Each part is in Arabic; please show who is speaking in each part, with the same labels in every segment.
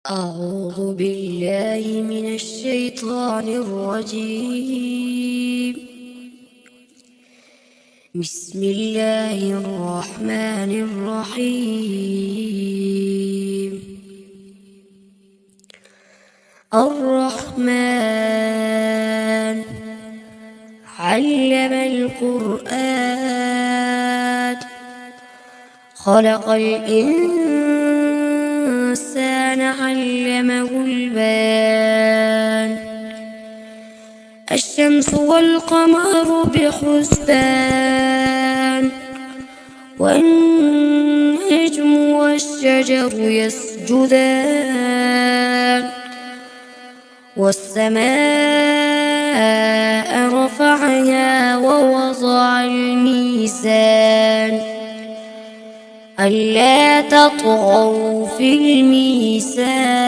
Speaker 1: أعوذ بالله من الشيطان الرجيم. بسم الله الرحمن الرحيم. الرحمن علم القرآن خلق الإنسان علمه البيان. الشمس والقمر بحسبان والنجم والشجر يسجدان والسماء رفعها ووضع الميزان ألا تطغوا في الميزان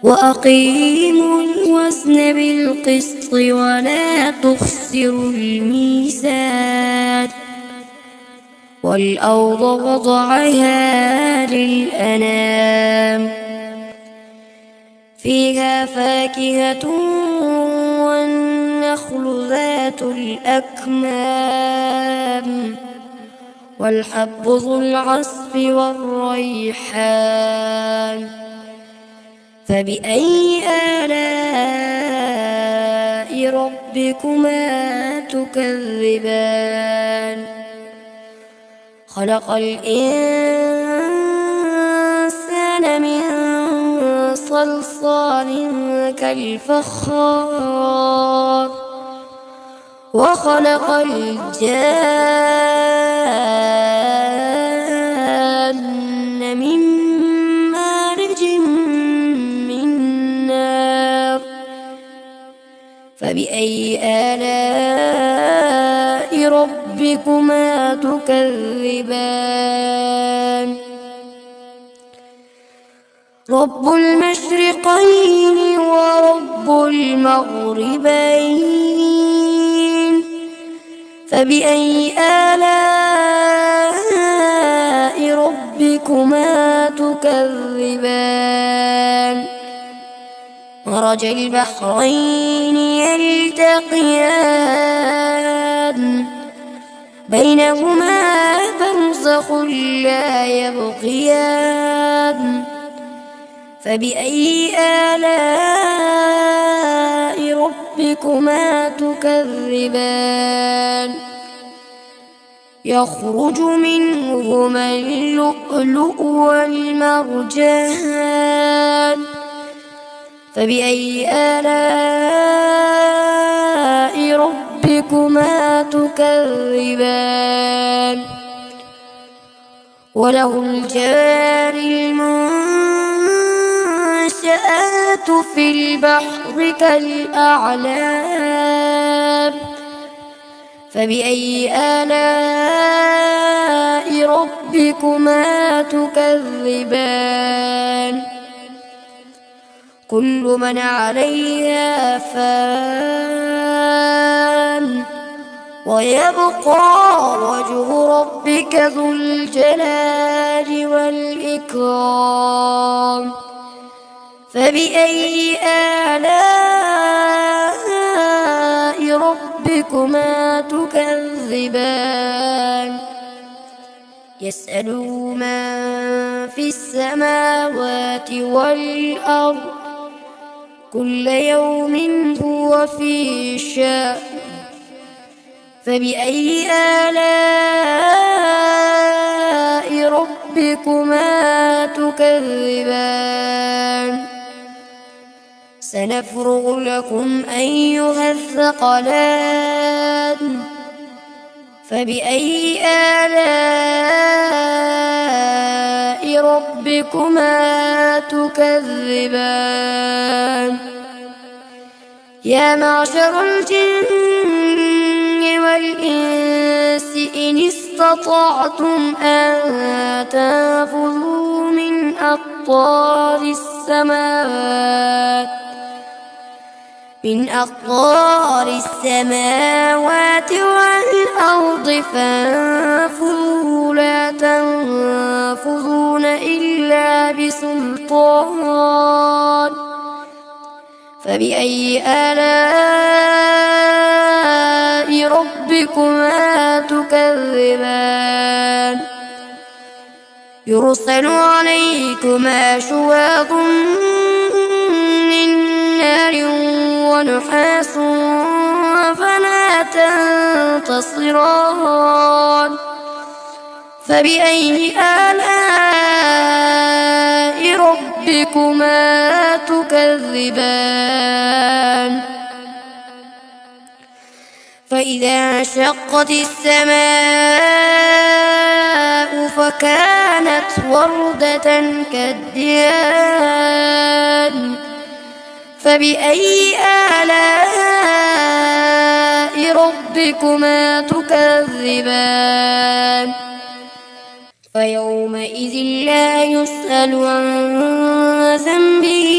Speaker 1: وأقيموا الوزن بالقسط ولا تخسروا الميزان والأرض وضعها للأنام فيها فاكهة والنخل ذات الأكمام والحب ذو العصف والريحان فبأي آلاء ربكما تكذبان خلق الإنسان من صلصال كالفخار وخلق الجان من مارج من نار فبأي آلاء ربكما تكذبان رب المشرقين ورب المغربين فبأي آلاء ربكما تكذبان مرج البحرين يلتقيان بينهما برزخ لا يبغيان فبأي آلاء ربكما تكذبان يخرج منهما اللؤلؤ والمرجان فبأي آلاء ربكما تكذبان وله الجوار المنشآت في البحر كالأعلام فبأي آلاء ربكما تكذبان كل من عليها فان ويبقى وجه ربك ذو الجلال والإكرام فبأي آلاء ربكما تكذبان يسأله من في السماوات والأرض كل يوم هو في شأن فبأي آلاء ربكما تكذبان سنفرغ لكم أيها الثقلان فبأي آلاء ربكما تكذبان يا معشر الجن والإنس إن استطعتم أن تنفذوا من أقطار السماوات من أقطار السماوات والأرض فانفذوا لا تنفذون إلا بسلطان فبأي آلاء ربكما تكذبان يرسل عليكما شواظ من نار ونحاس فلا تنتصران فبأي آلاء ربكما تكذبان فإذا انشقت السماء فكانت وردة كالدهان فبأي آلاء ربكما تكذبان فيومئذ لا يسأل عن ذنبه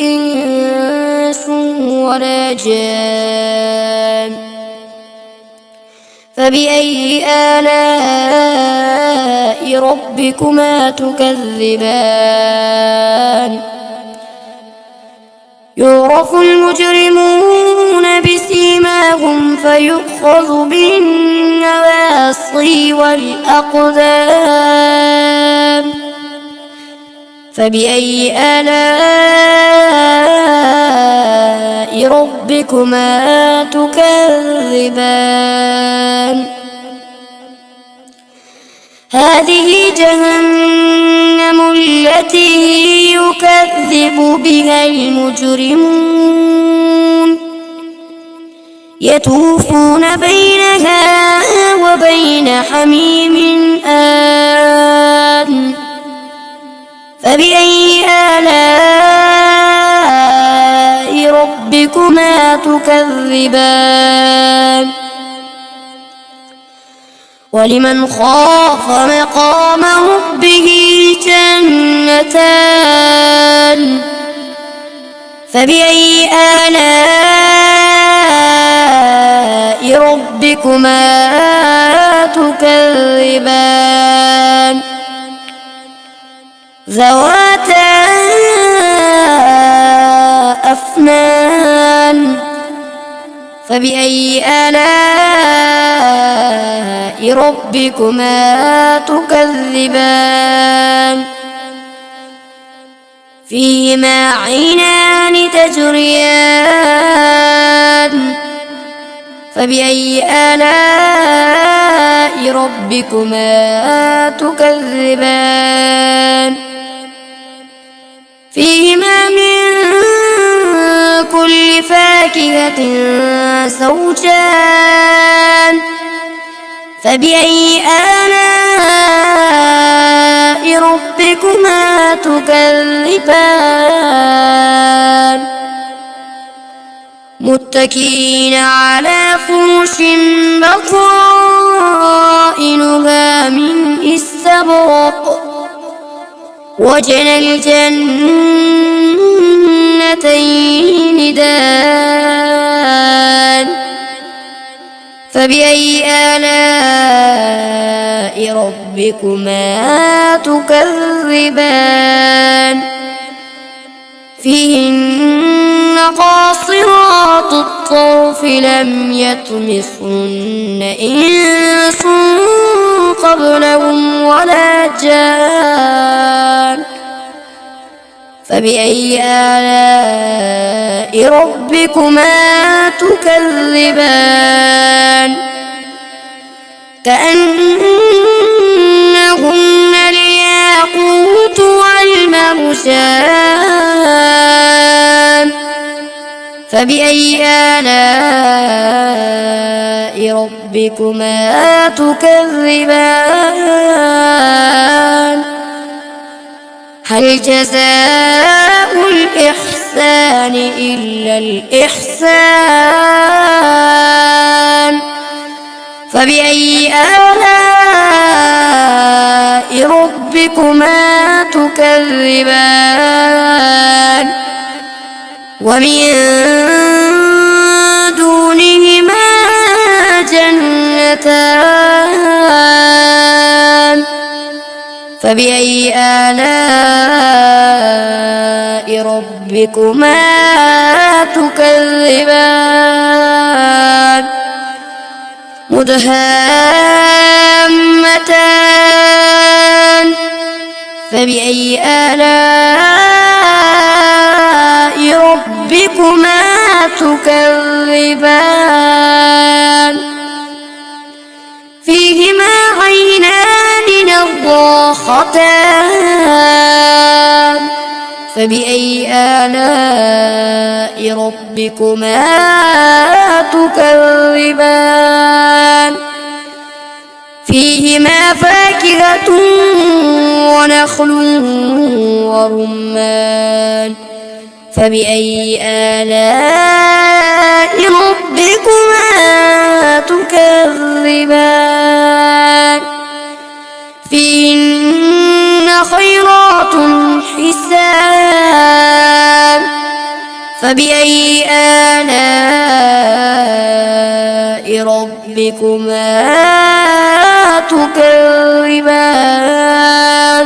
Speaker 1: إنس ولا جان فبأي آلاء ربكما تكذبان يعرف المجرمون بسيماهم فيؤخذ بالنواصي والأقدام فبأي آلاء ربكما تكذبان هذه جهنم التي يكذب بها المجرمون يطوفون بينها وبين حميم آن فبأي آلاء ربكما تكذبان ولمن خاف مقام ربه جنتان فبأي آلاء ربكما تكذبان ذواتا أفنان فبأي آلاء ربكما تكذبان فيهما عينان تجريان فبأي آلاء ربكما تكذبان فيهما من كل فاكهة زوجان فبأي آلاء ربكما تكذبان متكئين على فرش بطائنها من استبرق وجنى الجنتين دان فبأي آلاء ربكما تكذبان فيهن قاصرات الطرف لم يطمثهن إنس قبلهم ولا جان فبأي آلاء ربكما تكذبان كأنهن الياقوت والمرجان فبأي آلاء ربكما تكذبان هل جزاء الإحسان إلا الإحسان فبأي آلاء ربكما تكذبان ومن دونهما جنتان فبأي آلاء ربكما تكذبان مدهامتان فبأي آلاء ربكما تكذبان فيهما عينان نضاختان فبأي آلاء ربكما تكذبان فيهما فاكهة ونخل ورمان فبأي آلاء ربكما تكذبان فيهن خيرات حسان فبأي آلاء ربكما تكذبان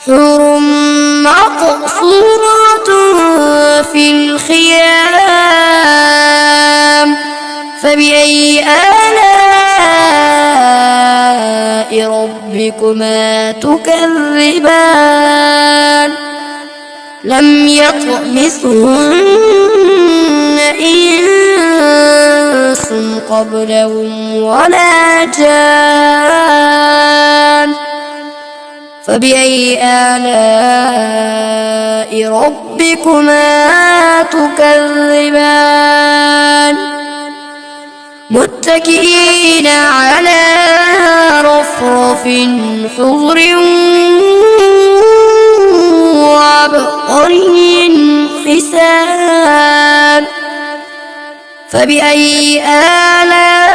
Speaker 1: حور مقصورات في الخيام فبأي آلاء ربكما تكذبان لم يطمثهن إنس قبلهم ولا جان فبأي آلاء ربكما تكذبان متكئين على رفرف خضر وعبقري حسان فبأي آلاء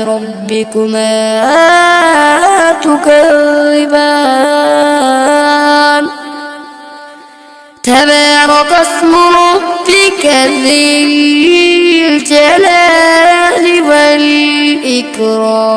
Speaker 1: ربكما تكذبان تبارك اسم ربك ذي الجلال والإكرام